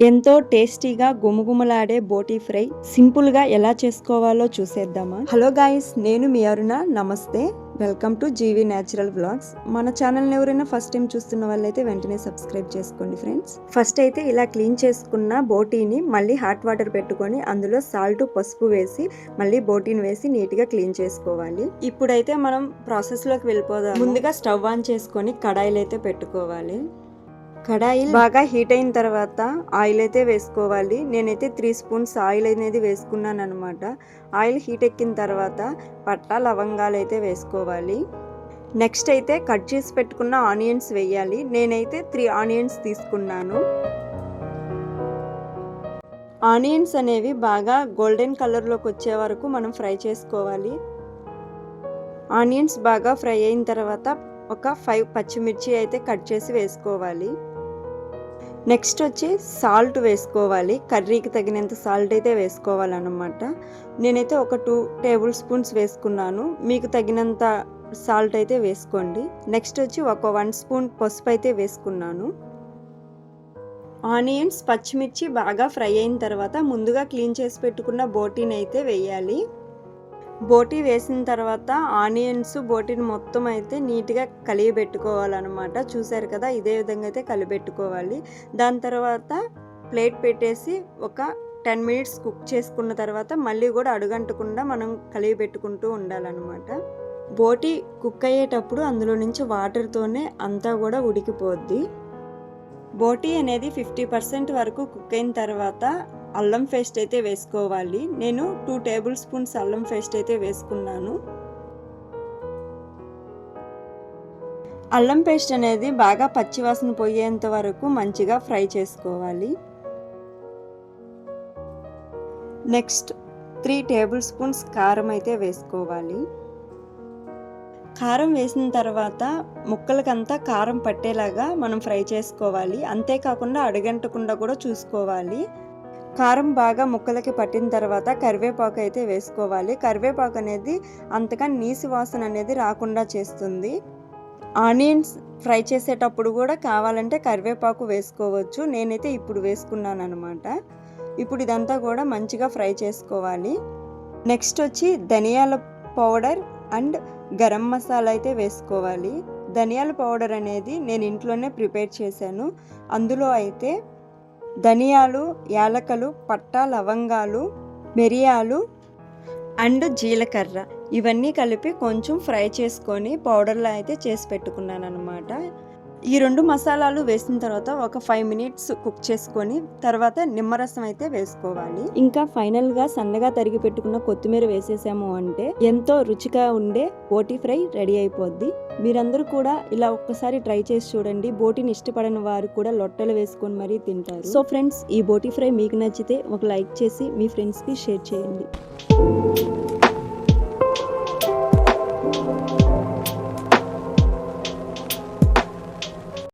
ఎంతో టేస్టీగా గుమగుమలాడే బోటీ ఫ్రై సింపుల్గా ఎలా చేసుకోవాలో చూసేద్దామా. హలో గాయస్, నేను మీ అరుణ. నమస్తే, welcome to Jeevi natural vlogs. మన ఛానల్ని ఎవరైనా ఫస్ట్ టైం చూస్తున్న వాళ్ళైతే వెంటనే సబ్స్క్రైబ్ చేసుకోండి ఫ్రెండ్స్. ఫస్ట్ అయితే ఇలా క్లీన్ చేసుకున్న బోటీని మళ్ళీ హాట్ వాటర్ పెట్టుకొని అందులో సాల్ట్, పసుపు వేసి మళ్ళీ బోటీని వేసి నీట్గా క్లీన్ చేసుకోవాలి. ఇప్పుడైతే మనం ప్రాసెస్లోకి వెళ్ళిపోదాం. ముందుగా స్టవ్ ఆన్ చేసుకొని కడాయిలు అయితే పెట్టుకోవాలి. కడాయి బాగా హీట్ అయిన తర్వాత ఆయిల్ అయితే వేసుకోవాలి. నేనైతే 3 స్పూన్స్ ఆయిల్ అనేది వేసుకున్నాను అనమాట. ఆయిల్ హీట్ ఎక్కిన తర్వాత పట్టా, లవంగాలు అయితే వేసుకోవాలి. నెక్స్ట్ అయితే కట్ చేసి పెట్టుకున్న ఆనియన్స్ వేయాలి. నేనైతే 3 ఆనియన్స్ తీసుకున్నాను. ఆనియన్స్ అనేవి బాగా గోల్డెన్ కలర్లోకి వచ్చే వరకు మనం ఫ్రై చేసుకోవాలి. ఆనియన్స్ బాగా ఫ్రై అయిన తర్వాత ఒక 5 పచ్చిమిర్చి అయితే కట్ చేసి వేసుకోవాలి. నెక్స్ట్ వచ్చి సాల్ట్ వేసుకోవాలి. కర్రీకి తగినంత సాల్ట్ అయితే వేసుకోవాలన్నమాట. నేనైతే ఒక 2 టేబుల్ స్పూన్స్ వేసుకున్నాను. మీకు తగినంత సాల్ట్ అయితే వేసుకోండి. నెక్స్ట్ వచ్చి ఒక 1 స్పూన్ పసుపు అయితే వేసుకున్నాను. ఆనియన్స్, పచ్చిమిర్చి బాగా ఫ్రై అయిన తర్వాత ముందుగా క్లీన్ చేసి పెట్టుకున్న బోటీని అయితే వేయాలి. బోటీ వేసిన తర్వాత ఆనియన్స్, బోటీని మొత్తం అయితే నీట్గా కలియబెట్టుకోవాలన్నమాట. చూసారు కదా, ఇదే విధంగా అయితే కలిపెట్టుకోవాలి. దాని తర్వాత ప్లేట్ పెట్టేసి ఒక 10 మినిట్స్ కుక్ చేసుకున్న తర్వాత మళ్ళీ కూడా అడుగంటకుండా మనం కలియబెట్టుకుంటూ ఉండాలన్నమాట. బోటీ కుక్ అయ్యేటప్పుడు అందులో నుంచి వాటర్తోనే అంతా కూడా ఉడికిపోద్ది. బోటీ అనేది 50% వరకు కుక్ అయిన తర్వాత అల్లం పేస్ట్ అయితే వేసుకోవాలి. నేను 2 టేబుల్ స్పూన్స్ అల్లం పేస్ట్ అయితే వేసుకున్నాను. అల్లం పేస్ట్ అనేది బాగా పచ్చివాసన పోయేంత వరకు మంచిగా ఫ్రై చేసుకోవాలి. నెక్స్ట్ 3 టేబుల్ స్పూన్స్ కారం అయితే వేసుకోవాలి. కారం వేసిన తర్వాత ముక్కలకంతా కారం పట్టేలాగా మనం ఫ్రై చేసుకోవాలి. అంతేకాకుండా అడుగంటకుండా కూడా చూసుకోవాలి. కారం బాగా ముక్కలకి పట్టిన తర్వాత కరివేపాకు అయితే వేసుకోవాలి. కరివేపాకు అనేది అంతగా నీసు వాసన అనేది రాకుండా చేస్తుంది. ఆనియన్స్ ఫ్రై చేసేటప్పుడు కూడా కావాలంటే కరివేపాకు వేసుకోవచ్చు. నేనైతే ఇప్పుడు వేసుకున్నాను అనమాట. ఇప్పుడు ఇదంతా కూడా మంచిగా ఫ్రై చేసుకోవాలి. నెక్స్ట్ వచ్చి ధనియాల పౌడర్ అండ్ గరం మసాలా అయితే వేసుకోవాలి. ధనియాల పౌడర్ అనేది నేను ఇంట్లోనే ప్రిపేర్ చేశాను. అందులో అయితే ధనియాలు, యాలకలు, పట్టా, లవంగాలు, మిరియాలు అండ్ జీలకర్ర ఇవన్నీ కలిపి కొంచెం ఫ్రై చేసుకొని పౌడర్లో అయితే చేసి పెట్టుకున్నాను అనమాట. ఈ 2 మసాలాలు వేసిన తర్వాత ఒక 5 మినిట్స్ కుక్ చేసుకొని తర్వాత నిమ్మరసం అయితే వేసుకోవాలి. ఇంకా ఫైనల్గా సన్నగా తరిగి పెట్టుకున్న కొత్తిమీర వేసేసాము అంటే ఎంతో రుచిగా ఉండే బోటీ ఫ్రై రెడీ అయిపోద్ది. మీరందరూ కూడా ఇలా ఒక్కసారి ట్రై చేసి చూడండి. బోటీని ఇష్టపడని వారు కూడా లొట్టలు వేసుకొని మరీ తింటారు. సో ఫ్రెండ్స్, ఈ బోటీ ఫ్రై మీకు నచ్చితే ఒక లైక్ చేసి మీ ఫ్రెండ్స్కి షేర్ చేయండి.